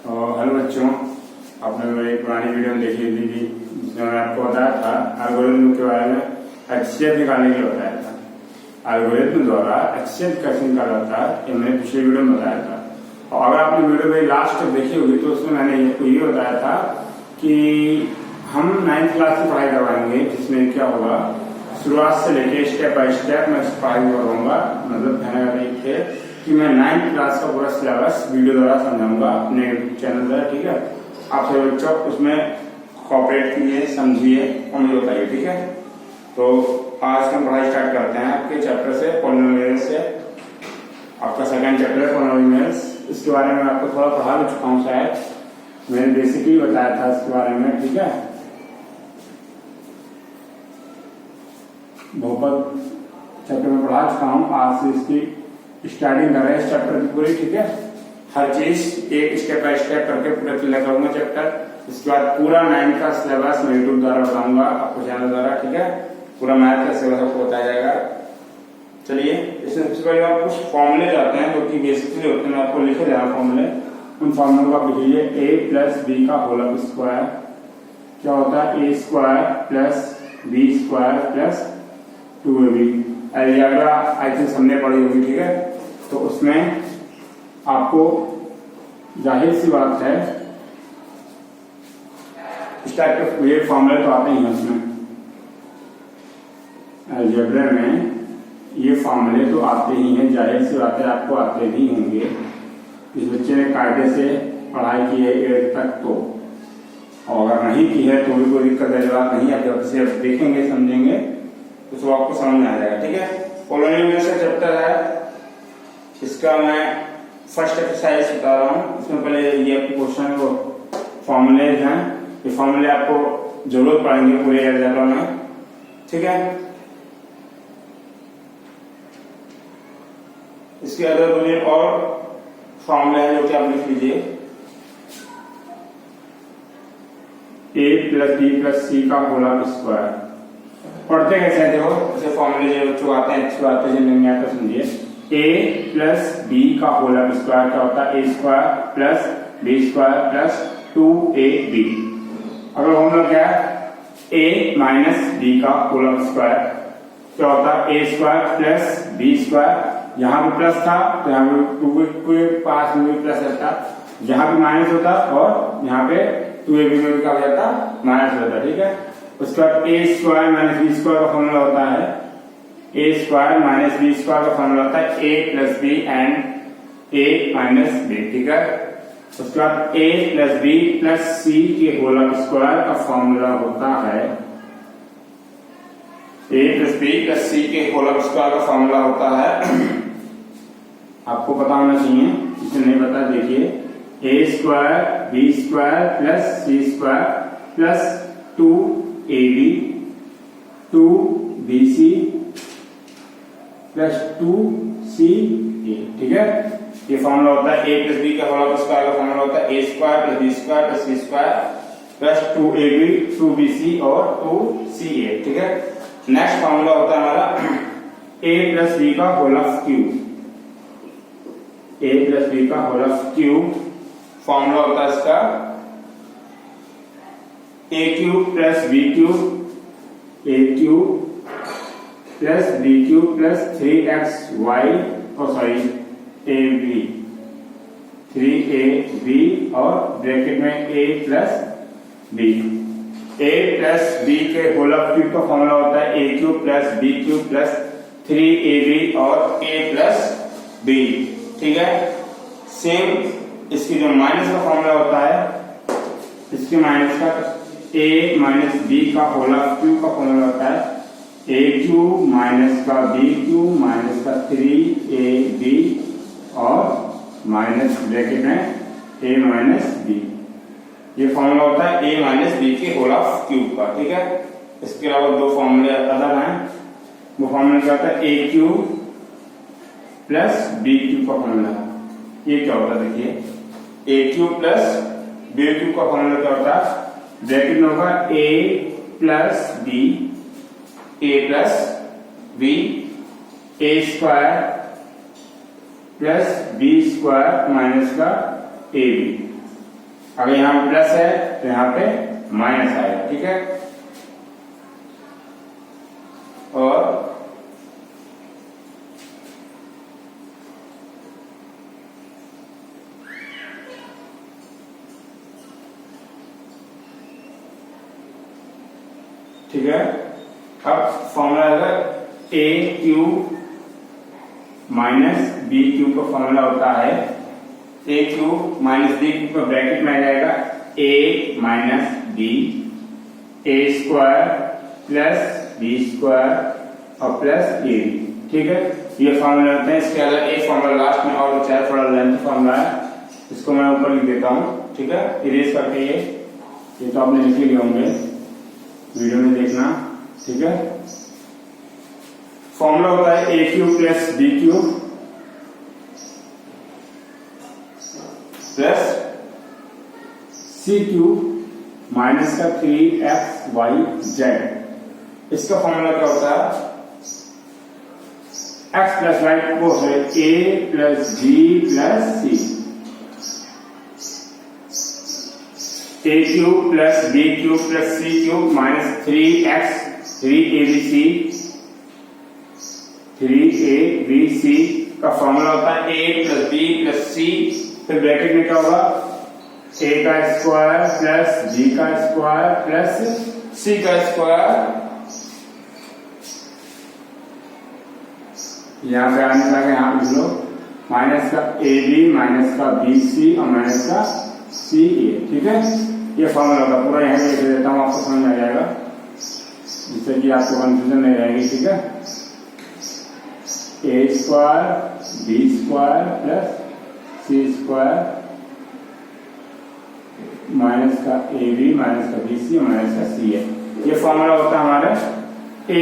Hello बच्चों, आपने मेरी पुरानी वीडियो में देखी थी कि जिसमें मैं आपको बताया था एल्गोरिथम के बारे में एचसीएफ निकालने के लिए बताया था। एल्गोरिथम द्वारा एचसीएफ कैसे निकाला जाता है ये मैंने पिछले वीडियो में बताया था। और अगर आपने वीडियो में लास्ट तक देखी होगी तो उसमें मैंने ये बताया था कि हम 9th क्लास की पढ़ाई करवाएंगे, जिसमें क्या होगा शुरुआत से लेके स्टेप बाय स्टेप मैं पढ़ाई करवाऊंगा। मतलब कहने का एक है कि मैं 9th क्लास का पूरा सिलेबस वीडियो द्वारा समझाऊंगा अपने चैनल द्वारा। ठीक है, आप सभी बच्चों उसमें कोऑपरेट कीजिए, समझिए और मुझे बताइए। ठीक है, तो आज हम पढ़ाई स्टार्ट करते हैं आपके चैप्टर से, पॉलिनोमियल्स से। आपका सेकंड चैप्टर है पॉलिनोमियल्स। इसके बारे में आपको थोड़ा पढ़ा भी चुका हूँ, शायद मैंने बेसिकली बताया था इसके बारे में। ठीक है, बहुपद चैप्टर में पढ़ा चुका हूँ। आज से इसकी स्टार्टिंग कर रहे हैं इस चैप्टर की पूरी। ठीक है, हर चीज एक स्टेप बाय स्टेप करके पूरा क्लियर करूंगा चैप्टर। इसके बाद पूरा 9th का सिलेबस मैं यूट्यूब द्वारा बताऊंगा आपको, चैनल द्वारा। ठीक है, पूरा मैथ का सिलेबस आपको बताया जाएगा। चलिए, इसमें सबसे पहले आप कुछ फॉर्मूले जाते हैं जो कि बेसिकली होते हैं, आपको लिखे जाए फॉर्मूले। उन फॉर्मूलों को आप लिखिए। a प्लस बी का होल स्क्वायर क्या होता है, a square plus B square plus 2ab। Algebra I think हमने पढ़ी होगी। ठीक है, तो उसमें आपको जाहिर सी बात है इस टाइप के ये फॉर्मूले तो आते ही हैं उसमें। अलजेब्रा में ये फॉर्मूले तो आते ही हैं, जाहिर सी बात है आपको आते ही होंगे। इस बच्चे ने कायदे से पढ़ाई की है 8th तक, तो और अगर नहीं की है तो भी कोई दिक्कत है, जवाब नहीं है। जब से देखेंगे समझेंगे तो सब आपको समझ में आ जाएगा। ठीक है, पॉलिनोमियल्स का चैप्टर है, इसका मैं फर्स्ट एक्सरसाइज बता रहा हूँ। इसमें पहले ये क्वेश्चन वो फॉर्मूले हैं, ये फॉर्मूले आपको जरूरत पड़ेंगे पूरे अलजेब्रा में। ठीक है, इसके अलावा मुझे और फॉर्मूले हैं जो कि आप लिख लीजिए। a प्लस बी प्लस सी का होल स्क्वायर पढ़ते कैसे हैं, देखो जैसे फॉर्मूले जो आते हैं अच्छी बात है, जिन्हें आता समझिए। a प्लस बी का होल स्क्वायर क्या होता है, a square plus B square plus 2ab। अगर हम लोग क्या है a माइनस बी का होल स्क्वायर क्या होता है, a square plus B square. यहाँ भी प्लस था तो यहाँ पे 2 के पास में भी प्लस रहता, यहाँ पे माइनस होता और यहाँ पे 2ab में भी क्या हो जाता, माइनस होता। ठीक है, उसके बाद a square minus B square का फॉर्मूला होता है, a square minus B square का फॉर्मूला होता है a plus B and a minus B. ठीक है, उसके बाद a plus B plus C के होल स्क्वायर का फॉर्मूला होता है, a plus B plus C के होल स्क्वायर का फॉर्मूला होता है, आपको पता होना चाहिए, जिसे नहीं पता देखिए। a square B square plus C square plus 2ab 2bc plus 2ca। ठीक है, ये फॉर्मूला होता है a प्लस बी का होल स्क्वायर का फॉर्मूला होता है a square plus B square plus C square plus 2ab 2bc और 2ca। ठीक है, नेक्स्ट फॉर्मूला होता है हमारा a प्लस बी का whole cube. a plus B का होल क्यूब फॉर्मूला होता है इसका a cube plus B cube, a cube plus B cube plus 3xy और सॉरी ab 3ab और ब्रैकेट में a plus b। a plus b के whole cube का formula होता है a cube plus B cube plus 3ab और a plus b। ठीक है, सेम इसकी जो माइनस का फॉर्मूला होता है, इसके माइनस का a माइनस बी का होल क्यूब का फॉर्मूला होता है a क्यूब माइनस का b क्यूब माइनस का 3ab और माइनस ब्रैकेट में a माइनस b। ये फॉर्मूला होता है a माइनस b के होल क्यूब का। ठीक है, इसके अलावा दो फॉर्मूले अलग हैं। वो फॉर्मूला क्या होता है a cube plus B cube का फॉर्मूला, ये क्या होता है देखिए। a cube plus B cube का फॉर्मूला क्या होता है, ब्रैकेट में होगा a plus B a square plus B square minus का ab। अगर यहाँ प्लस है तो यहाँ पे माइनस आएगा, ठीक है। और ठीक है, अब फॉर्मूला अगर ए क्यू माइनस बी क्यू का फॉर्मूला होता है a Q minus B Q का ब्रैकेट में आ जाएगा ए माइनस बी ए स्क्वायर प्लस बी स्क्वायर और प्लस ए, ठीक है। ये फॉर्मूला होते हैं। इसके अलावा एक फॉर्मूला लास्ट में और बचा है, थोड़ा लेंथ फॉर्मूला है, इसको मैं ऊपर लिख देता हूँ, ठीक है। इरेज करके ये तो आपने लिख लिए होंगे, वीडियो में देखना, ठीक है। फॉर्मूला होता है a cube plus B cube plus C cube minus का 3xyz। इसका फॉर्मूला क्या होता है, x प्लस वाई वो है a plus B plus c, a cube plus B cube plus c cube minus 3x 3abc का फॉर्मूला होता है a plus B plus c, फिर ब्रैकेट में क्या होगा a का स्क्वायर प्लस b का स्क्वायर प्लस c का स्क्वायर, यहाँ पे आने लगे, यहाँ लिख लो माइनस का ab माइनस का bc और माइनस का ca, ठीक है। ये फॉर्मूला होगा, पूरा यहाँ पे लिख देता हूँ, आपको समझ में आ जाएगा, जिससे कि आपको कंफ्यूजन नहीं रहेगी, ठीक है। A square B square plus C square minus का ए बी माइनस का बी सी माइनस का सी है। ये फॉर्मूला होता है हमारा A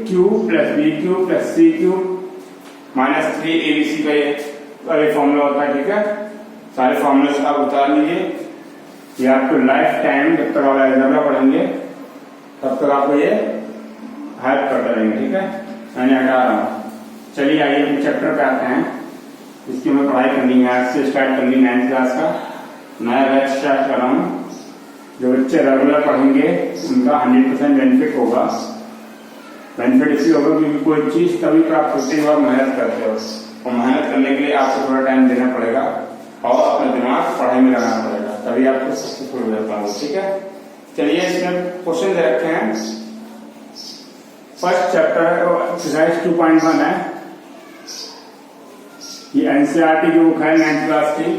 cube plus B cube plus C cube minus 3abc का ये फॉर्मूला होता है, ठीक है। सारे फॉर्मूले आप उतार लीजिए, ये आपको लाइफ टाइम जब तक आप अलजेब्रा पढ़ेंगे तब तक आपको ये हेल्प करते रहेंगे, ठीक है। मैंने हटा रहा हूँ। चलिए आइए चैप्टर पे आते हैं, इसकी हमें पढ़ाई करनी है, आज से स्टार्ट करनी है 9th क्लास का नया बैच स्टार्ट कर रहा हूँ। जो बच्चे रेगुलर पढ़ेंगे उनका 100% बेनिफिट होगा। बेनिफिट इसलिए होगा क्योंकि कोई चीज तभी प्राप्त होती है जब आप मेहनत करते हो, और मेहनत करने के लिए आपको थोड़ा टाइम देना पड़ेगा और अपना दिमाग पढ़ाई में लगाना पड़ेगा, तभी आपको सक्सेसफुल हो जाता, ठीक है। चलिए इसमें क्वेश्चन दे रखे हैं। फर्स्ट चैप्टर एक्सरसाइज 2.1 है, ये एनसीईआरटी की बुक है 9th क्लास की,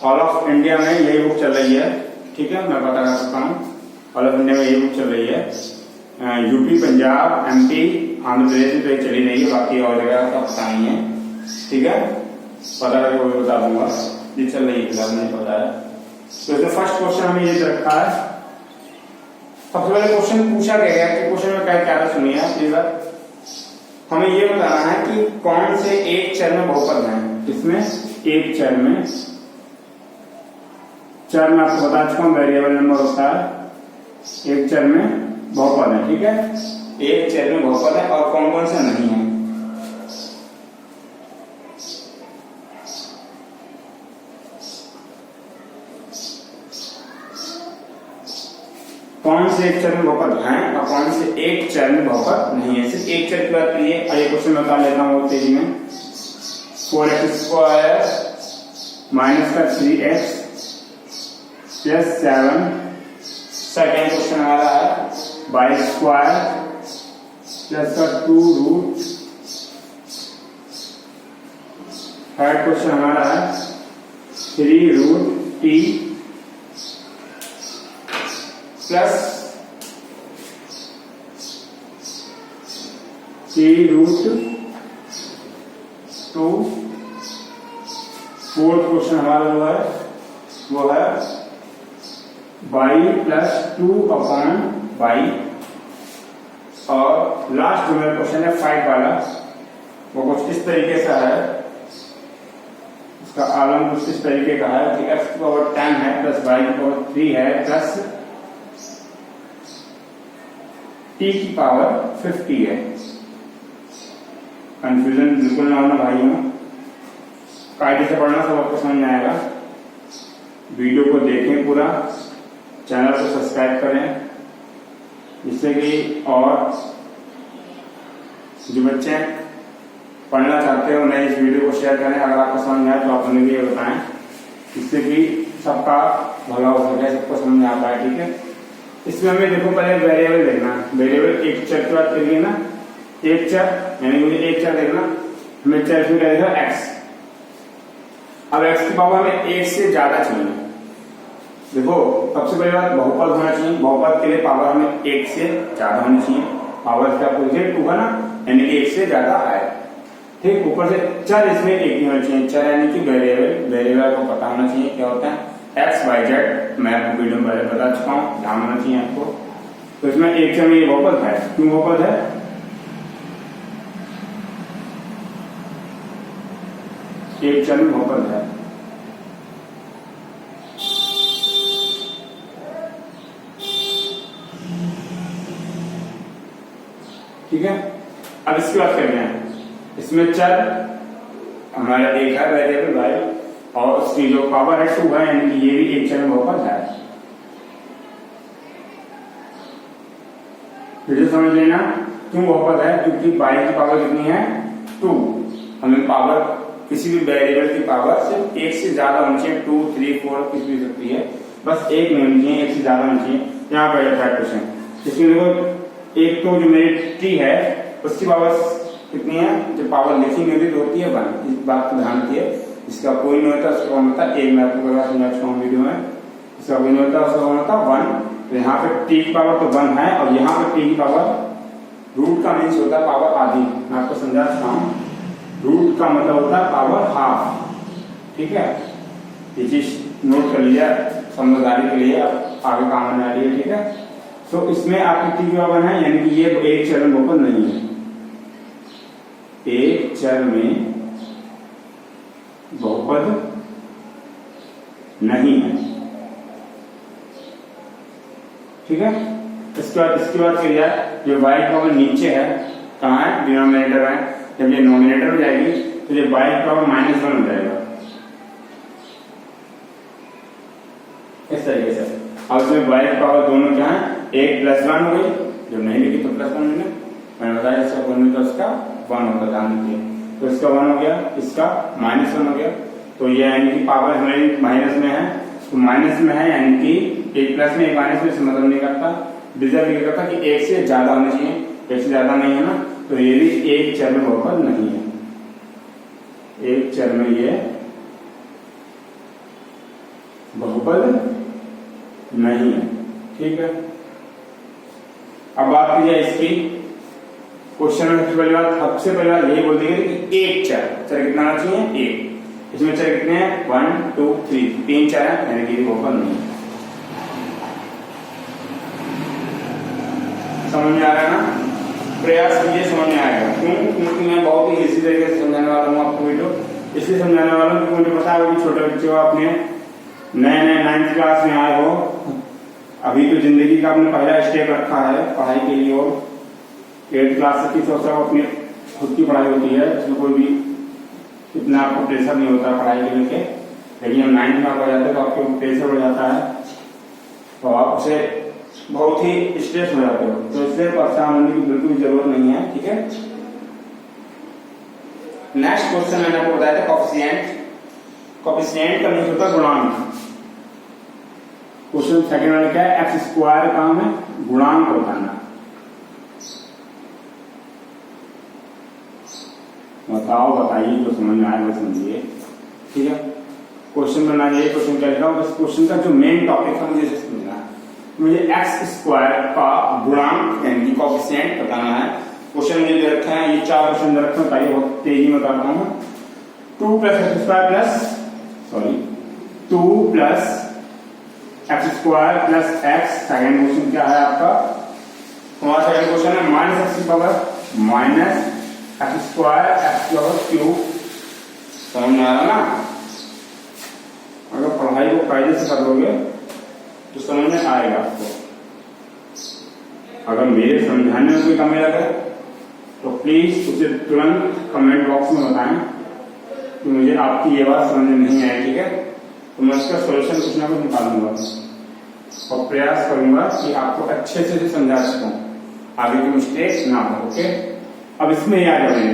ऑल ऑफ इंडिया में यही बुक चल रही है, ठीक है। मैं बता सकता हूँ ऑल ऑफ इंडिया में यही बुक चल रही है। यूपी पंजाब एमपी आंध्र प्रदेश में तो ये चली रही है, बाकी और जगह का पता नहीं है, ठीक है। पता करके वो बता दूंगा, ये चल रही है फिलहाल, नहीं पता है। तो इसमें फर्स्ट क्वेश्चन हमें ये रखा है। सबसे पहले क्वेश्चन पूछा गया है कि क्वेश्चन में क्या क्या सुनिए प्लीज, हमें ये बताना है कि कौन से एक चर में बहुपद है। इसमें एक चर में आपको बता चुका हूं वेरिएबल नंबर होता है, एक चर में बहुपद है, ठीक है। एक चर में बहुपद है और कौन कौन सा नहीं है। कौन से एक चर में बहुपद है और कौन से एक चर में बहुपद नहीं है। सिर्फ एक चर की बात करिए, आइए क्वेश्चन बता लेता हूँ तेजी में। 4x स्क्वायर माइनस का 3x प्लस 7, सेकेंड क्वेश्चन हमारा है बाई स्क्वायर प्लस का 2 रूट, थर्ड क्वेश्चन हमारा है 3 root t plus 3 root 2, fourth question हमारा जो है वो है बाई प्लस 2 अपॉन बाई, और लास्ट जो मेरा क्वेश्चन है 5 वाला, वो कुछ इस तरीके से है, उसका आलम कुछ इस तरीके का है कि x की पावर 10 है प्लस y की पावर 3 है प्लस t की पावर 50 है। कंफ्यूजन बिल्कुल ना होना भाइयों, कायदे से पढ़ना, सब आपको समझ में आएगा। वीडियो को देखें पूरा, चैनल को सब्सक्राइब करें, जिससे कि और जो बच्चे पढ़ना चाहते हैं उन्हें इस वीडियो को शेयर करें। अगर आपको समझ में आए तो आप उन्हें भी बताएं, जिससे कि सबका भला हो सके, सबको समझ में आ पाए। ठीक है, इसमें हमें देखो पहले वेरिएबल देखना। वेरिएबल एक चर की बात करिए ना, एक चर यानी मुझे एक चर देखना, हमें चर इसमें क्या देखा x। अब x की पावर हमें एक से ज्यादा चाहिए। देखो सबसे पहली बात बहुपद होना चाहिए, बहुपद के लिए पावर हमें एक से ज्यादा होनी चाहिए। पावर क्या पूछे 2 है ना, यानी कि एक से ज्यादा है। ठीक, ऊपर से चर इसमें एक ही होना चाहिए, चर यानी कि वेरिएबल। वेरिएबल को पता होना चाहिए क्या होता है एक्स वाई जेड, मैं आपको वीडियो में पहले बता चुका हूँ, ध्यान होना चाहिए आपको। तो इसमें एक चर में ये बहुपद है, क्यों बहुपद है, एक चर में बहुपद है। ठीक है, अब इसकी बात करते हैं। इसमें चर हमारा एक है वेरिएबल वाई, और उसकी जो पावर है 2 है, यानी कि ये भी एक चर में बहुपद है। फिर से समझ लेना क्यों बहुपद है, क्योंकि वाई की पावर कितनी है 2। हमें पावर किसी भी वेरिएबल की पावर सिर्फ एक से ज्यादा होनी चाहिए, 2, 3, 4 किस भी सकती है, बस एक नहीं होनी चाहिए, एक से ज्यादा होनी चाहिए। यहाँ पर जाता है क्वेश्चन। इसमें देखो एक तो जो मेरी टी है उसकी पावर कितनी है, जो पावर लिखी नहीं होती है 1। इस बात को ध्यान रखिए, इसका कोई नहीं होता, उसका होता है एक। मैं आपको समझा चुका हूँ वीडियो में, इसका कोई नहीं होता, उसका होता 1। तो यहाँ पे टी की पावर तो 1 है, और यहाँ पे टी की पावर रूट का मीन्स होता है पावर आधी। मैं आपको समझा चुका हूँ, रूट का मतलब होता है पावर हाफ। ठीक है, ये चीज नोट कर लीजिए समझदारी के लिए, आगे काम आने वाली है। ठीक है, तो इसमें आपकी टी की पावर है, यानी कि ये एक चर में बहुपद नहीं है, एक चर में बहुपद नहीं है। ठीक है, इसके बाद करिए जो y की पावर नीचे है, कहाँ है, डिनोमिनेटर है। जब ये नोमिनेटर हो जाएगी तो ये y की पावर -1 हो जाएगा, इस तरीके से। अब इसमें y की पावर दोनों क्या है, एक +1 हो गई, जब नहीं लिखी तो +1 मैंने बताया, इसका कोई नहीं तो इसका 1 होगा, ध्यान रखिए। तो इसका 1 हो गया, इसका -1 हो गया। तो ये यानी कि पावर हमारी माइनस में है, तो माइनस में है यानी कि एक प्लस में एक माइनस में से मतलब नहीं करता, डिजर्व ये करता कि एक से ज्यादा होना चाहिए, एक से ज्यादा नहीं है ना, तो ये भी एक चर में बहुपद नहीं है, एक चर में ये बहुपद नहीं है। ठीक है, अब बात कीजिए इसकी। क्वेश्चन में सबसे पहले बात यही बोल देंगे कि एक चर कितना आना चाहिए, एक। इसमें चर कितने हैं 1, 2, 3, 3 चर है, यानी कि बहुपद नहीं है। समझ में आ रहा है ना, प्रयास कीजिए, समझ में आएगा। क्यों, क्योंकि मैं बहुत ही इसी तरीके से समझाने वाला हूँ आपको वीडियो, इसलिए समझाने वाला हूँ क्योंकि मुझे पता है कि छोटे बच्चे हो, आपने नए 9th क्लास में आए हो, अभी तो जिंदगी का आपने पहला स्टेप रखा है पढ़ाई के लिए, और 8th क्लास तक की सोचा अपनी खुद की पढ़ाई होती है, उसमें कोई भी इतना आपको प्रेशर नहीं होता पढ़ाई के लेके। लेकिन जब 9th में आप आ जाते हैं तो आपको प्रेशर हो जाता है, तो आप उसे बहुत ही स्ट्रेस हो जाते हो, तो इसलिए परेशान होने की बिल्कुल जरूरत नहीं है। ठीक है, नेक्स्ट क्वेश्चन मैंने आपको बताया था कोफिशिएंट। कोफिशिएंट का मीन्स होता है गुणांक। क्वेश्चन सेकंड वाला क्या है, एक्स स्क्वायर का काम है गुणांक बताना। बताओ, बताइए, जो समझ में आए वो समझिए। ठीक है, क्वेश्चन बना ये क्वेश्चन क्या लिखा हूं, बस क्वेश्चन का जो मेन टॉपिक है मुझे समझना है। मुझे एक्स स्क्वायर का गुणांक यानी कि कोफिशिएंट बताना है। क्वेश्चन मुझे दे रखे हैं, ये 4 क्वेश्चन दे रखे हैं, बताइए बहुत तेजी में बताता हूँ। 2 + x² x square plus x। Second question क्या है आपका, हमारा सेकंड क्वेश्चन है -x की पावर -x स्क्वायर x की पावर क्यूब। समझ में आ रहा ना, अगर पढ़ाई को कायदे से कर लोगे तो समझ में आएगा आपको। अगर मेरे समझाने में कोई कमी लगे तो प्लीज उसे तुरंत कमेंट बॉक्स में बताएं कि मुझे आपकी ये बात समझ में नहीं आई। ठीक है, तो मैं इसका सॉल्यूशन कुछ ना कुछ निकालूंगा और प्रयास करूंगा कि आपको अच्छे से समझा सकूं, आगे की मिस्टेक ना हो। ओके, अब इसमें याद रखें,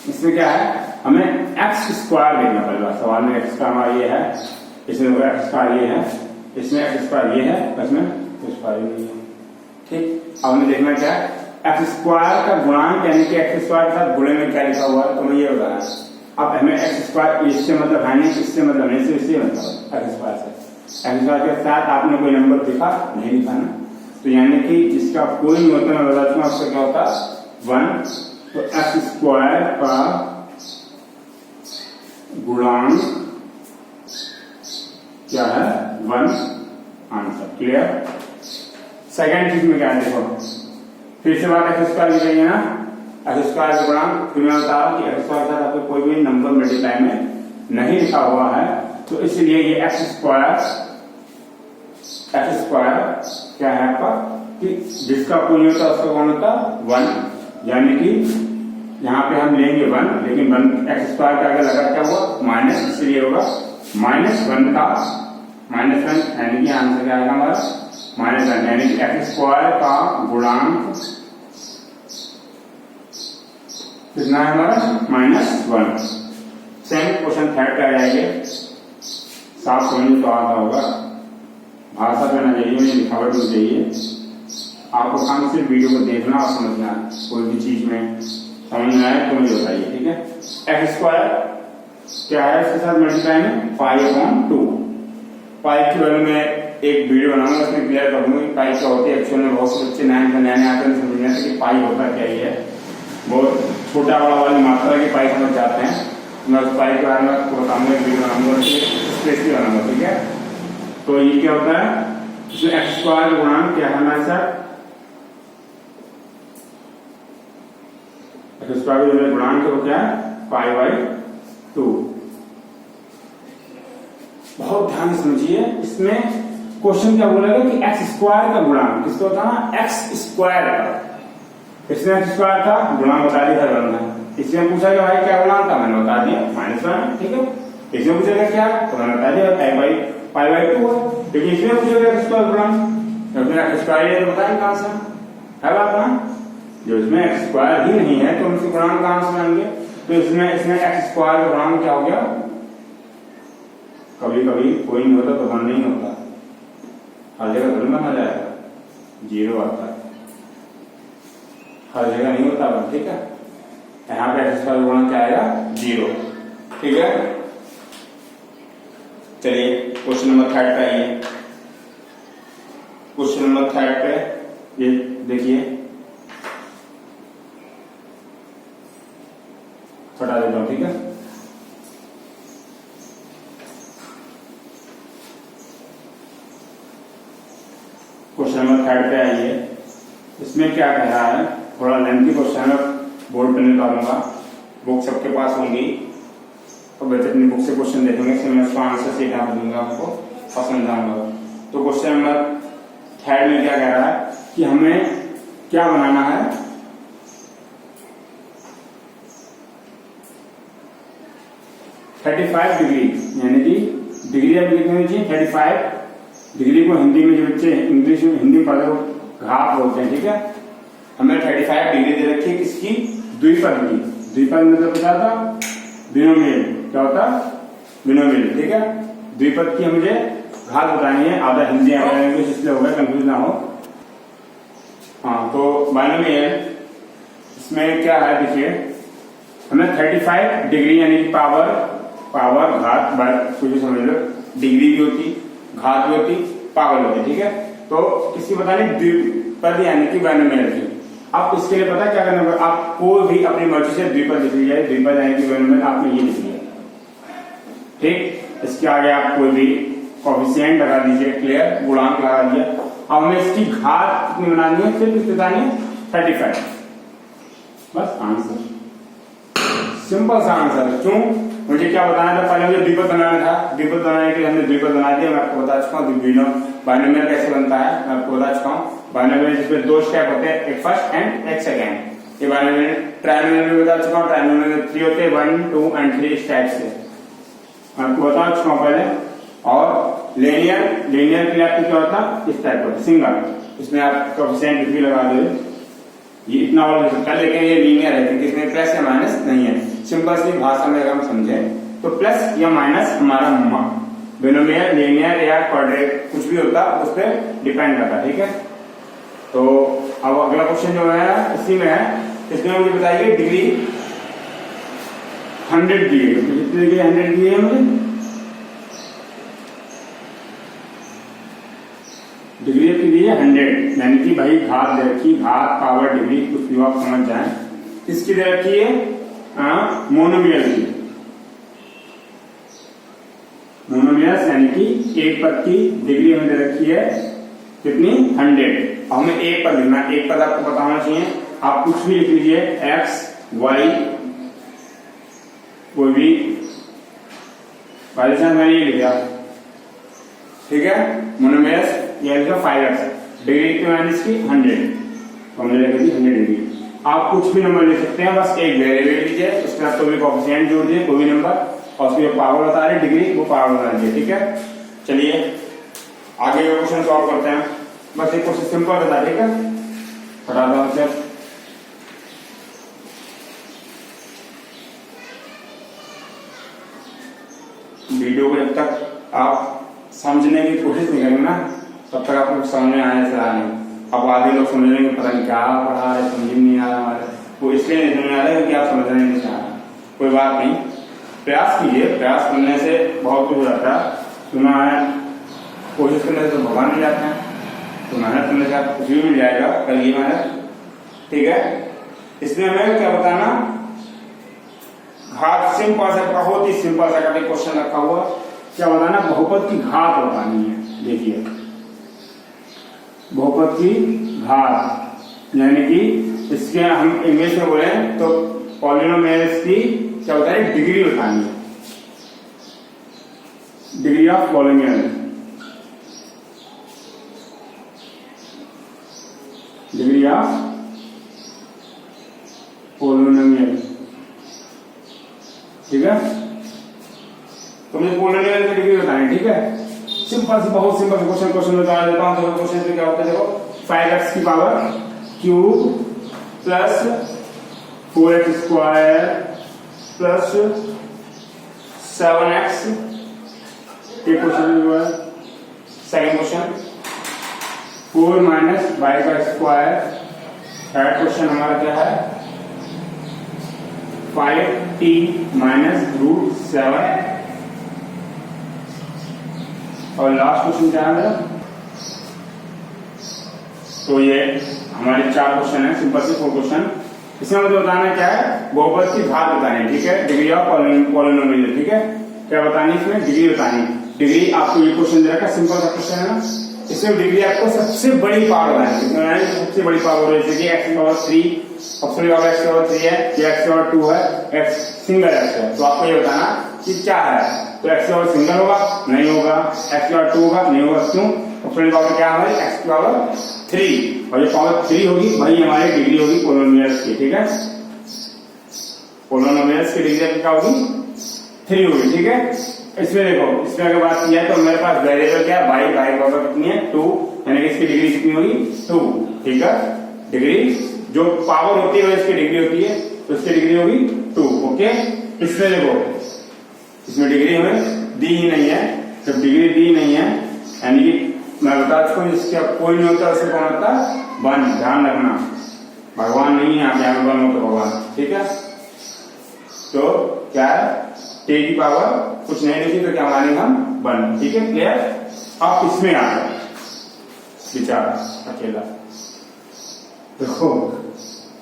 इसमें क्या है, हमें एक्स स्क्वायर देखना पड़ेगा। सवाल में एक्स का ये है, इसमें एक्स स्क्वायर ये है, इसमें एक्स स्क्वायर ये है, इसमें स्क्वायर नहीं है। ठीक, अब हमें देखना क्या है, एक्स स्क्वायर का गुणांक यानी कि एक्स स्क्वायर के साथ गुणे में क्या लिखा हुआ है, तो मैं ये बताया। अब हमें एक्स स्क्वायर इससे मतलब है नहीं, इससे मतलब नहीं, इससे मतलब एक्स स्क्वायर से एक्स स्क्वायर के साथ आपने कोई नंबर लिखा नहीं, लिखा ना, तो यानी कि जिसका कोई नहीं होता, मैं बताता हूँ आपसे क्या होता है 1, तो एक्स स्क्वायर का गुणांक क्या है 1, आंसर क्लियर। सेकेंड चीज में क्या है, देखो फिर से बात एक्स स्क्वायर लिखेंगे ना, एक्स स्क्वायर का गुणांक, फिर मैं बता रहा हूं कि एक्स स्क्वायर के साथ आपको कोई भी नंबर मल्टीप्लाई में नहीं लिखा हुआ है, तो इसलिए ये एक्स स्क्वायर क्या है आपका, कि जिसका कोई नहीं होता उसका कौन होता 1, यानी कि यहाँ पे हम लेंगे 1, लेकिन 1 एक्स स्क्वायर के आगे लगा क्या हुआ माइनस, इसलिए होगा -1 का -1, यानी कि आंसर क्या आएगा हमारा -1, यानी कि एक्स स्क्वायर का गुणांक कितना है हमारा -1। सेम क्वेश्चन थर्ड पे आ जाएंगे, साफ समझ तो आता होगा, भाषा पे ना चाहिए, मुझे लिखावट नहीं चाहिए, आपको काम सिर्फ वीडियो को देखना और समझना, कोई भी चीज में समझ में आए तो मुझे बताइए, ठीक है। एक्स स्क्वायर क्या है, इसके साथ मल्टीप्लाई में π/2, पाई के बारे में एक वीडियो बनाऊंगा, उसमें क्लियर करूंगा कि पाई क्या होती है। एक्चुअल में बहुत से बच्चे नए आते हैं समझने से कि पाई होता क्या ही है, बहुत छोटा बड़ा वाली मात्रा की पाई समझ जाते हैं। मैं उस पाई के बारे में आपको बताऊंगा, एक वीडियो बनाऊंगा, स्पेशली बनाऊंगा, ठीक है। तो ये क्या होता है, इसमें एक्स स्क्वायर गुणांक क्या है हमारे साथ, एक्स स्क्वायर गुणांक वो क्या है π/2। बहुत ध्यान से समझिए, इसमें क्वेश्चन क्या बोलेगा कि एक्स स्क्वायर का गुणांक किसका होता है, एक्स स्क्वायर का, इसमें एक्स स्क्वायर था गुणांक बता दिया था, इसमें पूछा कि भाई क्या गुणांक था, मैंने बता दिया -1, ठीक है। इसमें पूछेगा क्या, तो मैंने बता दिया π/2 है, लेकिन इसमें पूछेगा एक्स स्क्वायर गुणांक, एक्स स्क्वायर बताएंगे कहां से है बात ना, जो इसमें एक्स स्क्वायर ही नहीं है तो उनसे गुणांक कहां से आएंगे, तो इसमें एक्स स्क्वायर का गुणांक क्या हो गया, कभी कभी कोई नहीं होता तो 1 नहीं होता, हर जगह धन बना जाएगा, 0 आता है, हर जगह नहीं होता 1, ठीक है। यहाँ पे एक्स स्क्वायर गुणांक क्या आएगा 0, ठीक है। चलिए क्वेश्चन नंबर 3 पे आइए, क्वेश्चन नंबर 3 पे ये देखिए, हटा देता हूं, ठीक है। क्वेश्चन नंबर 3 पे आइए, इसमें क्या कह रहा है, थोड़ा लेंथी क्वेश्चन है, बोर्ड पे निकालूंगा, बुक सबके पास होंगी, तो बच्चे अपनी बुक से क्वेश्चन देखेंगे, इसमें मैं उसका आंसर सीधा दूंगा आपको और समझाऊंगा। तो क्वेश्चन नंबर 3 में क्या कह रहा है कि हमें क्या बनाना है, (35 डिग्री) यानी कि डिग्री अब लिखनी चाहिए 35 डिग्री को हिंदी में जो बच्चे इंग्लिश में हिंदी पढ़े वो घात बोलते हैं, ठीक है। हमें 35 डिग्री दे रखी है किसकी, द्विपद की, द्विपद मतलब क्या था, बिनोमियल, क्या होता बिनोमियल, ठीक है। द्विपद की मुझे घात बतानी है, आधा हिंदी आधा इंग्लिश, इसलिए होगा कंफ्यूज ना हो। हाँ, तो बाइनोमियल इसमें क्या है, देखिए हमें 35 डिग्री यानी पावर घात बाय कुछ समझ लो, डिग्री भी होती, घात भी होती, पावर होती, ठीक है। तो किसकी बतानी, द्विपद यानी कि बाइनोमियल की। आप इसके लिए पता क्या करना होगा, आप कोई भी अपनी मर्जी से द्विपद लिख लीजिए, द्विपद यानी कि बाइनोमियल आपने ये लिख लिया, ठीक। इसके आगे आप कोई भी कोएफिशिएंट लगा दीजिए, क्लियर, गुणांक लगा दिया। अब हमें इसकी घात कितनी बनानी है, सिर्फ बतानी है 35, बस आंसर, सिंपल सा आंसर। क्यों, मुझे क्या बताना था, पहले मुझे द्विपद बनाना था, द्विपद बनाने के लिए हमने द्विपद बना दिया, मैं आपको बता चुका हूँ बाइनोमियल कैसे बनता है, मैं आपको बता चुका हूँ। बाइनोमियल जिसमें 2 स्टेप होते हैं, एक फर्स्ट एंड एक सेकेंड। ये बाइनोमियल ट्राइनोमियल में बता चुका हूँ, ट्राइनोमियल में 3 होते हैं, 1, 2 एंड 3 स्टेप से। आपको बता चुका हूं पहले। और लीनियर के लिए आपको क्या होता है, इस टाइप का सिंगल, इसमें आप कोएफिशिएंट भी लगा दो, ये इतना और हो सकता है, लेकिन ये लीनियर है क्योंकि इसमें प्लस या माइनस नहीं है। सिंपल सी भाषा में अगर हम समझें तो प्लस या माइनस हमारा बिनोमियल, लीनियर या क्वाड्रेटिक कुछ भी होता है उस पर डिपेंड करता है, ठीक है। तो अब अगला क्वेश्चन जो है इसी में है, इसमें मुझे बताइए डिग्री 100 दी है, कितनी डिग्री 100 दी है मुझे, डिग्री की दी है 100, यानी कि भाई घात दे रखी, घात पावर डिग्री कुछ भी आप समझ जाए। किसकी दे रखी है, मोनोमियल की, मोनोमियल यानी कि एक पद की डिग्री हमें दे रखी है कितनी 100, और हमें एक पद लिखना, एक पद आपको पता होना चाहिए, आप कुछ भी लिख लीजिए x y, कोई भी, मैंने ये लिखा, ठीक है, मोनोमियल ये लिखा 5x, डिग्री की माइनस की 100, तो हमने लिखा थी 100 डिग्री। आप कुछ भी नंबर ले सकते हैं, बस एक वेरिएबल लीजिए, उसके साथ कोई भी कोएफिशिएंट जोड़ दिए, कोई भी नंबर, और उसकी पावर बता रहे डिग्री, वो पावर बता दीजिए, ठीक है। चलिए आगे का क्वेश्चन सॉल्व करते हैं, बस एक क्वेश्चन सिंपल बता, ठीक है, फटाफट आंसर। वीडियो को जब तक आप समझने की कोशिश नहीं करेंगे ना, तब तक आपको समझ में आने से रहा नहीं। अब आधे लोग समझ लेंगे पता नहीं क्या पढ़ा रहे, समझ नहीं आ रहा हमारे, वो इसलिए नहीं समझ आ रहा है क्योंकि आप समझने नहीं चाह रहे। कोई बात नहीं, प्रयास कीजिए, प्रयास करने से बहुत कुछ हो जाता है। सुना है कोशिश करने से भगवान मिल जाते हैं, तो मेहनत करने से आपको कुछ भी मिल जाएगा, करिए मेहनत, ठीक है। इसमें हमें क्या बताना, घात, सिंपल सा, बहुत ही सिंपल सा क्वेश्चन रखा हुआ, क्या बताना, बहुपद की घात बतानी है। देखिए बहुपद की घात, यानी कि इसके हम इंग्लिश में बोले तो पॉलिनोमियल्स की क्या होता है, डिग्री बतानी है, degree of polynomial, degree of polynomial, ठीक है। तो मुझे पॉलिनोमियल की डिग्री बतानी, ठीक है। सिंपल से, बहुत सिंपल क्वेश्चन बता देता हूं। तो क्वेश्चन में क्या होता है, देखो 5x की power cube plus 4x square plus 7x, ये क्वेश्चन जो है सेकंड क्वेश्चन, 4 माइनस y का स्क्वायर, थर्ड क्वेश्चन हमारा क्या है 5t माइनस रूट 7, और लास्ट क्वेश्चन क्या है मेरा। तो ये हमारे 4 क्वेश्चन है, सिंपल से 4 क्वेश्चन। इसमें मुझे बताना क्या है, बहुपद की घात बतानी, ठीक है, डिग्री ऑफ पॉलिनोमियल, ठीक है। क्या बतानी, इसमें डिग्री बतानी, डिग्री आपको ये क्वेश्चन दे रखा, सिंपल सा क्वेश्चन है ना। इसमें डिग्री आपको सबसे बड़ी पावर बतानी, सबसे बड़ी पावर जैसे कि x की पावर 3, सबसे बड़ी पावर x की पावर 3 है, या x की पावर 2 है, x सिंगल x है, तो आपको ये बताना कि क्या है। तो x की पावर सिंगल होगा, नहीं होगा, x की पावर 2 होगा, नहीं होगा, क्यों, सबसे बड़ी पावर क्या है, x की पावर 3, और ये पावर 3 होगी, वही हमारी डिग्री होगी पॉलिनोमियल्स की, ठीक है। पॉलिनोमियल्स की डिग्री क्या होगी, 3 होगी, ठीक है। इसमें देखो, इसमें अगर बात किया तो मेरे पास वेरिएबल क्या है, y पावर कितनी है 2, यानी कि इसकी डिग्री कितनी होगी 2, ठीक है। डिग्री जो पावर होती है इसकी डिग्री होती है, तो इसकी डिग्री होगी 2, ओके। इसमें देखो, इसमें डिग्री हमें दी ही नहीं है, जब डिग्री दी नहीं है यानी कि मैं बता चुका हूं, इसका कोई नहीं होता, उसे कौन होता, 1, ध्यान रखना, भगवान नहीं है, आप यहाँ 1 होता भगवान, ठीक है। तो क्या है, t की पावर कुछ नहीं लिखी तो क्या मानेंगे हम 1, ठीक है, क्लियर। अब इसमें आ गए विचार अकेला, देखो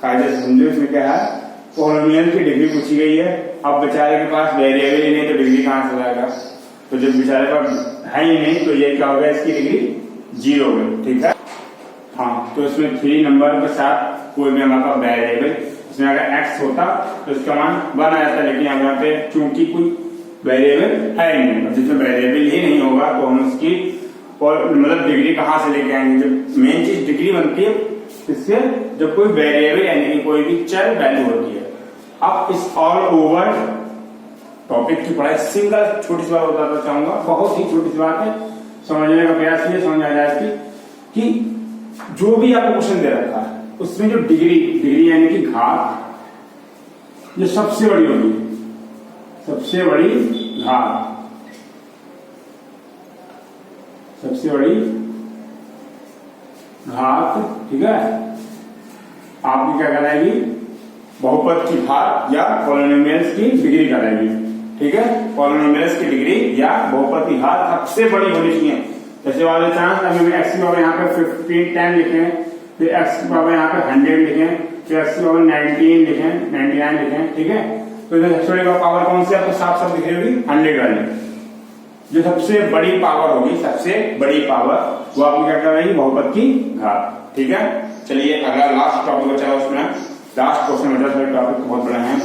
कायदे से समझो, इसमें क्या है, पॉलिनोमियल की डिग्री पूछी गई है। अब बेचारे के पास वेरिएबल ही नहीं तो डिग्री कहां से आएगा, तो जब बेचारे पास है ही नहीं तो ये क्या होगा, इसकी डिग्री 0 होगी, ठीक है। हाँ, तो इसमें 3 नंबर के साथ कोई भी हमारे पास वेरिएबल, इसमें अगर x होता तो इसका मान 1 आ जाता, लेकिन यहाँ पे चूंकि कोई वेरिएबल है ही नहीं, जिसमें वेरिएबल ही नहीं होगा तो हम उसकी और मतलब डिग्री कहाँ से लेके आएंगे। जब मेन चीज डिग्री बनती है इससे, जब कोई वेरिएबल यानी कि कोई भी चर वैल्यू होती है। अब इस ऑल ओवर टॉपिक की पढ़ाई सिंगल छोटी सी बात बताना चाहूंगा, बहुत ही छोटी सी बात है, समझने का प्रयास कीजिए, समझ आ जाए कि जो भी आपको क्वेश्चन दे रखा है उसमें जो डिग्री यानी कि घात जो सबसे बड़ी होगी, सबसे बड़ी घात, सबसे बड़ी घात, ठीक है, आपकी क्या कहलाएगी, बहुपद की घात या पॉलिनोमियल्स की डिग्री कहलाएगी, ठीक है। पॉलिनोमियल्स की डिग्री या बहुपद की घात सबसे बड़ी होनी चाहिए। जैसे वाले चांस अभी मैं एक्स की पावर यहाँ पे 15 10 लिखे, फिर एक्स की पावर यहाँ पे 100 लिखे, फिर एक्स की पावर 19 लिखे, 99 लिखे, ठीक है। तो इधर सबसे बड़ी पावर कौन सी आपको साफ साफ दिख रही होगी, 100 वाली, जो सबसे बड़ी पावर होगी, सबसे बड़ी पावर वो आपको क्या कहलाएगी, बहुपद की घात, ठीक है। चलिए अगला लास्ट टॉपिक बचा है, उसमें लास्ट क्वेश्चन बचा है, टॉपिक बहुत बड़ा है,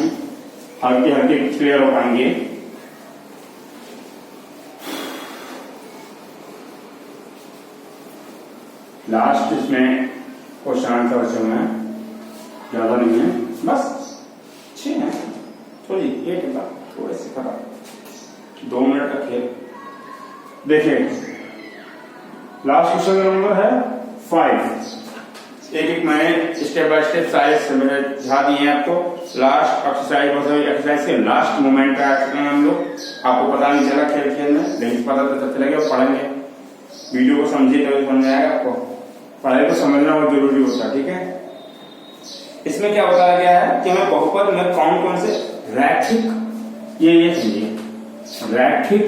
हल्के हल्के क्लियर हो पाएंगे। लास्ट इसमें क्वेश्चन आंसर बचे हुए हैं, ज्यादा नहीं है, बस 6 है, छोड़िए 8 का थोड़े से खराब, 2 मिनट का खेल। देखिए लास्ट क्वेश्चन नंबर है 5। एक मैंने स्टेप बाय स्टेप सारे समझा दिए हैं आपको। लास्ट एक्सरसाइज के लास्ट मोमेंट पे आ चुके हैं हम लोग, आपको पता नहीं चला खेल में, लेकिन पता तो तब चलेगा पढ़ेंगे, वीडियो को समझिए तभी समझ में आएगा आपको, पढ़ाई को समझना बहुत जरूरी होता है, ठीक है। इसमें क्या बताया गया है कि हमें बहुपद में कौन कौन से रैखिक, ये समझिए, रैखिक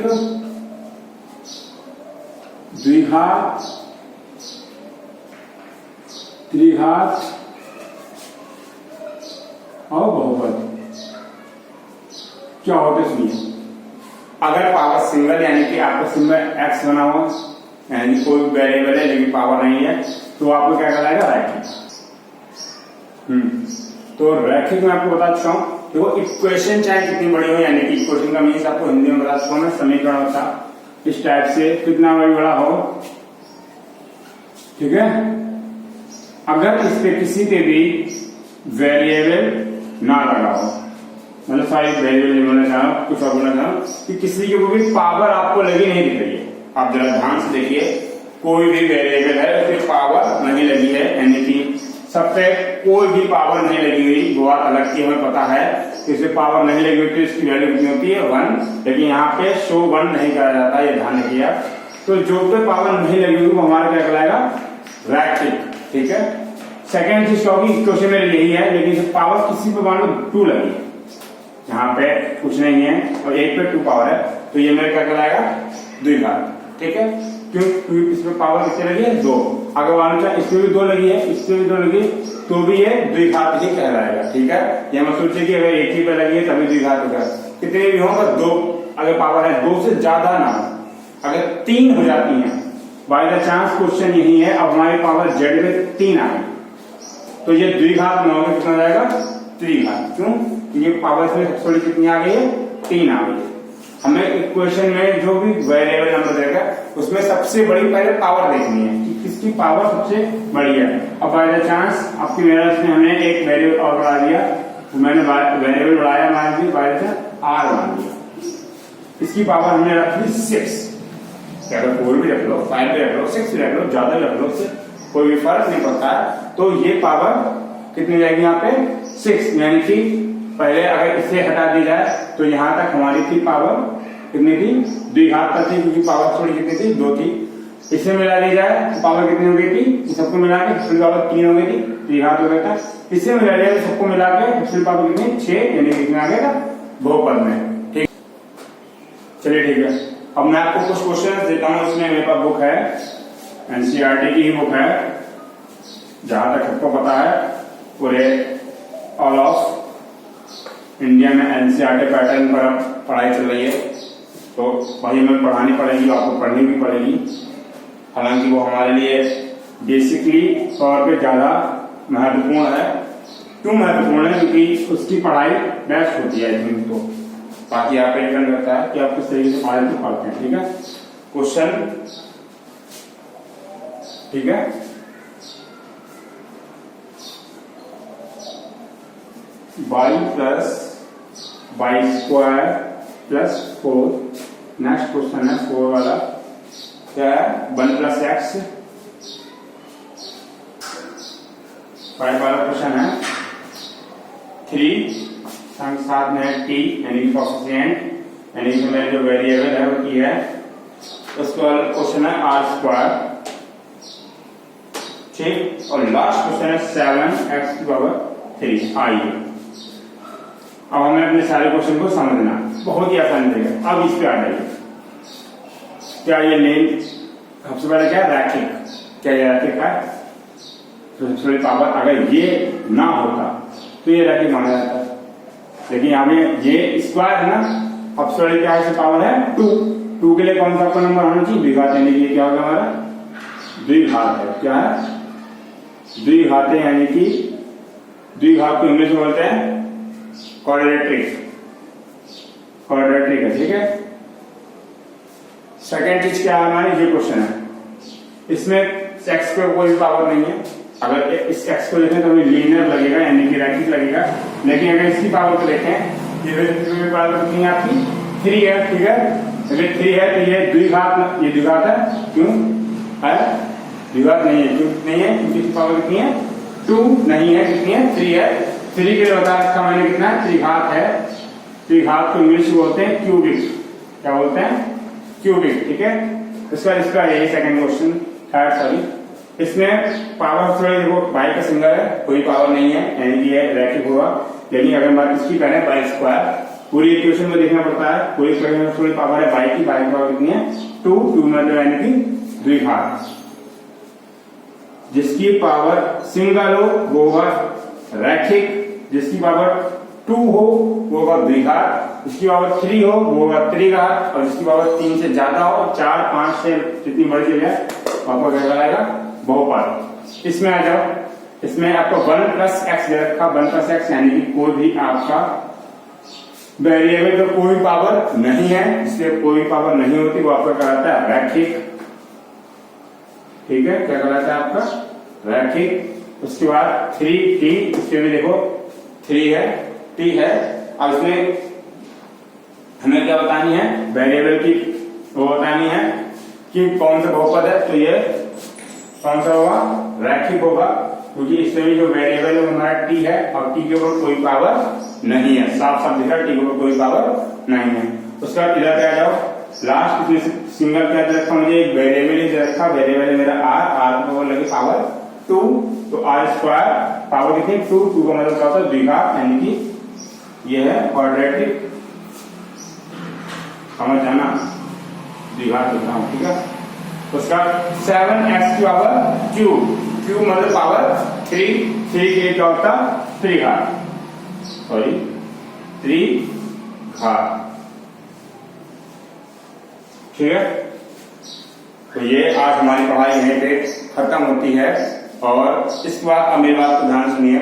द्विघात, त्रिघात और बहुपद क्या होते सुनिए। अगर पावर सिंगल यानी कि आपको सिंगल एक्स बना हो, यानी कोई वेरिएबल है लेकिन पावर नहीं है, तो आपको क्या कहलाएगा, रैखिक। तो रैखिक में आपको बता चुका हूं, देखो इक्वेशन चाहे कितनी बड़ी हो, यानी कि इक्वेशन का मीन्स आपको हिंदी में बता चुका हूं मैं, समीकरण होता इस टाइप से, कितना बड़ा हो, ठीक है। अगर इस पे किसी पे भी वेरिएबल ना लगा हो, मतलब सारी वेरिएबल बोलना चाहो, कुछ और बोलना चाहो कि किसी की भी पावर आपको लगी नहीं दिख रही है, आप जरा ध्यान से देखिए, कोई भी वेरिएबल है उसकी पावर नहीं लगी है, यानी कि सब पे कोई भी पावर नहीं लगी हुई, वो अलग की हमें पता है, इसमें पावर नहीं लगी हुई तो इसकी वैल्यू कितनी होती है, 1, लेकिन यहाँ पे शो 1 नहीं करा जाता, ये ध्यान रखिए। तो जो पे पावर नहीं लगी हुई वो हमारा क्या कहलाएगा, रैखिक, ठीक है। सेकेंड चीज क्वेश्चन में यही है, लेकिन पावर किसी पे मान लो 2 लगी, यहाँ पे कुछ नहीं है और 1 पे 2 पावर है, तो ये मेरा क्या कहलाएगा, द्विघात, ठीक है। क्यों, इसमें पावर कितनी लगी है, 2। अगर मान लो इसमें भी 2 लगी है, इसमें भी 2 लगी, तो भी ये द्विघात ही कहलाएगा, ठीक है। ये मत सोचिए कि अगर 1 ही पे लगी है तभी द्विघात होगा, कितने भी होगा 2, अगर पावर है 2 से ज्यादा ना, अगर 3 हो जाती है, बाय द चांस क्वेश्चन यही है, अब हमारी पावर जेड में 3 आ गई, तो ये द्विघात में होगा, कितना जाएगा, त्रिघात। क्यों, क्योंकि पावर में सबसे बड़ी कितनी आ गई है, 3 आ गई है। हमें इक्वेशन में जो भी वेरिएबल नंबर देगा उसमें सबसे बड़ी पहले पावर देखनी है कि किसकी पावर सबसे बड़ी है। अब बाय द चांस आपकी मेरठ में हमने एक वेरिएबल और बढ़ा दिया, तो मैंने वेरिएबल बढ़ाया, मान ली बाय द आर मान लिया, इसकी पावर हमने रख ली 6, क्या 4 भी रख लो, 5 भी रख लो, 6 भी रख लो, ज्यादा रख लो, उससे कोई भी फर्क नहीं पड़ता है। तो ये पावर कितनी जाएगी यहाँ पे, 6, यानी कि पहले अगर इसे हटा दी जाए तो यहां तक हमारी थी पावर कितनी थी, द्विघात पर थी, क्योंकि पावर थोड़ी कितनी थी, 2 थी। इसे मिला दी जाए तो पावर कितनी हो गई थी, सबको मिला के सबसे पावर 3 हो गई थी, द्विघात हो गया था। इसे मिला दिया तो सबको मिला के सबसे पावर कितनी, 6, यानी कितना आ गया बहुपद में, ठीक। चलिए ठीक है, अब मैं आपको कुछ क्वेश्चन देता हूँ, इसमें मेरे पास बुक है, एनसीईआरटी की ही बुक है, जहां तक सबको पता है, पूरे ऑल ऑफ इंडिया में एनसीईआरटी पैटर्न पर पढ़ाई चल रही है, तो वही हमें पढ़ानी पड़ेगी, आपको पढ़नी भी पड़ेगी। हालांकि वो हमारे लिए बेसिकली तौर पे ज्यादा महत्वपूर्ण है। क्यों महत्वपूर्ण है, क्योंकि उसकी पढ़ाई बेस्ट होती है इसमें, तो बाकी आप एक डिपेंड करता है कि आप किस तरीके से पढ़ाई को पढ़ते हैं, ठीक है। क्वेश्चन, ठीक है, y plus y square plus 4। Next question है 4 वाला, क्या है 1 प्लस एक्स। 5 वाला क्वेश्चन है 3 साथ में है टी यानी कि कोफिशिएंट यानी कि मेरा जो वेरिएबल है वो टी है। उसके बाद क्वेश्चन है आर स्क्वायर, ठीक। और लास्ट क्वेश्चन है 7x⁻3 आइए अब हमें अपने सारे क्वेश्चन को समझना, बहुत ही आसान रहेगा। अब इस पे आ जाइए, क्या ये लेन सबसे पहले क्या रैखिक, क्या ये रैखिक है? तो सबसे बड़ी पावर अगर ये ना होता तो ये रैखिक माना जाता, लेकिन हमें ये स्क्वायर है ना, अब सबसे बड़ी क्या है पावर है 2 के लिए कौन सा आपका नंबर होना चाहिए? द्विघात, यानी कि क्या होगा हमारा द्विघात है। क्या है? द्विघात है, यानी कि द्विघात को इंग्लिश में बोलते हैं क्वाड्रेटिक, क्वाड्रेटिक है, ठीक है। सेकेंड चीज क्या है हमारी, ये क्वेश्चन है, इसमें एक्स पे कोई पावर नहीं है। अगर इस एक्स को देखें तो हमें लीनियर लगेगा यानी कि रैखिक लगेगा, लेकिन अगर इसकी पावर को देखें, ये पावर कितनी है आपकी 3 है, ठीक है। अगर 3 है तो ये द्विघात, ये द्विघात है, क्यों है? द्विघात नहीं है, क्यों नहीं है? क्योंकि इसकी पावर कितनी है 2 नहीं है, कितनी है 3 है। 3 के लिए बता रखा मैंने कितना है, त्रिघात है। त्रिघात को इंग्लिश में बोलते हैं क्यूबिक, क्या बोलते हैं? क्यूबिक, ठीक है। इसका यही सेकंड क्वेश्चन, थर्ड सॉरी, इसमें पावर थोड़ी देखो, बाई का सिंगल है, कोई पावर नहीं है यानी कि ये रैखिक होगा। लेकिन अगर बात इसकी करें बाई स्क्वायर, पूरी इक्वेशन में देखना पड़ता है, पूरी इक्वेशन में थोड़ी पावर है बाई की पावर कितनी है 2 मतलब यानी कि द्विघात। जिसकी पावर सिंगल हो वो होगा रैखिक, जिसकी पावर 2 हो वो होगा द्विघात, जिसकी पावर 3 हो वो होगा त्रिघात, और जिसकी पावर 3 से ज्यादा हो, 4 5 से जितनी बड़ी चीज है आपको क्या कराएगा बहुपद। इसमें आ जाओ, इसमें आपको 1 प्लस एक्स दे रखा, 1 प्लस एक्स यानी कि कोई भी आपका वेरिएबल का कोई पावर नहीं है, इसलिए कोई पावर नहीं होती, वो आपका कहलाता है रैखिक, ठीक है। क्या कहलाता है आपका रैखिक। उसके बाद 3t, इसमें भी देखो 3 है, t है। अब इसमें हमें क्या बतानी है, वेरिएबल की वो बतानी है कि कौन सा बहुपद है, तो ये कौन सा होगा रैखिक होगा, क्योंकि इसमें भी जो वेरिएबल है हमारा t है और t के ऊपर कोई पावर नहीं है, साफ साफ दिख रहा है t के ऊपर कोई पावर नहीं है। उसके बाद इधर आ जाओ, लास्ट इसमें सिंगल क्या दे रखा, मुझे एक वेरिएबल ही दे रखा, वेरिएबल है मेरा r को लगे पावर 2, तो r स्क्वायर पावर कितनी 2 का मतलब क्या होता है द्विघात, यानी कि ये है क्वाड्रेटिक, समझ जाना, द्विघात होता हूं, ठीक है। उसका 7x⁻³ मतलब पावर 3 के लिए क्या होता त्रिघात, सॉरी त्रिघात, ठीक है। तो ये आज हमारी पढ़ाई यहीं पे खत्म होती है, और इस बात अब मेरी बात को ध्यान सुनिए,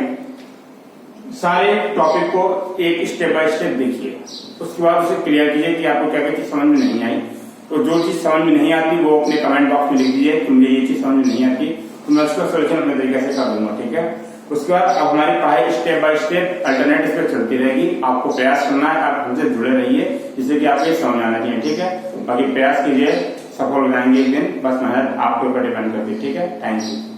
सारे टॉपिक को एक स्टेप बाय स्टेप देखिए, उसके बाद उसे क्लियर कीजिए कि आपको क्या क्या चीज समझ में नहीं आई। तो जो चीज समझ में नहीं आती वो अपने कमेंट बॉक्स में लिख दीजिए कि मुझे ये चीज समझ में नहीं आती, तो मैं उसका सोल्यूशन अपने तरीके से कर दूंगा, ठीक है। उसके बाद अब हमारी पढ़ाई स्टेप बाय स्टेप अल्टरनेट इस पर चलती रहेगी, आपको प्रयास करना है, आप हमसे जुड़े रहिए जिससे कि आपको समझ आना चाहिए, ठीक है। बाकी प्रयास कीजिए, सफल हो जाएंगे एक दिन, बस मेहनत आपके ऊपर डिपेंड करती है, ठीक है। Thank you.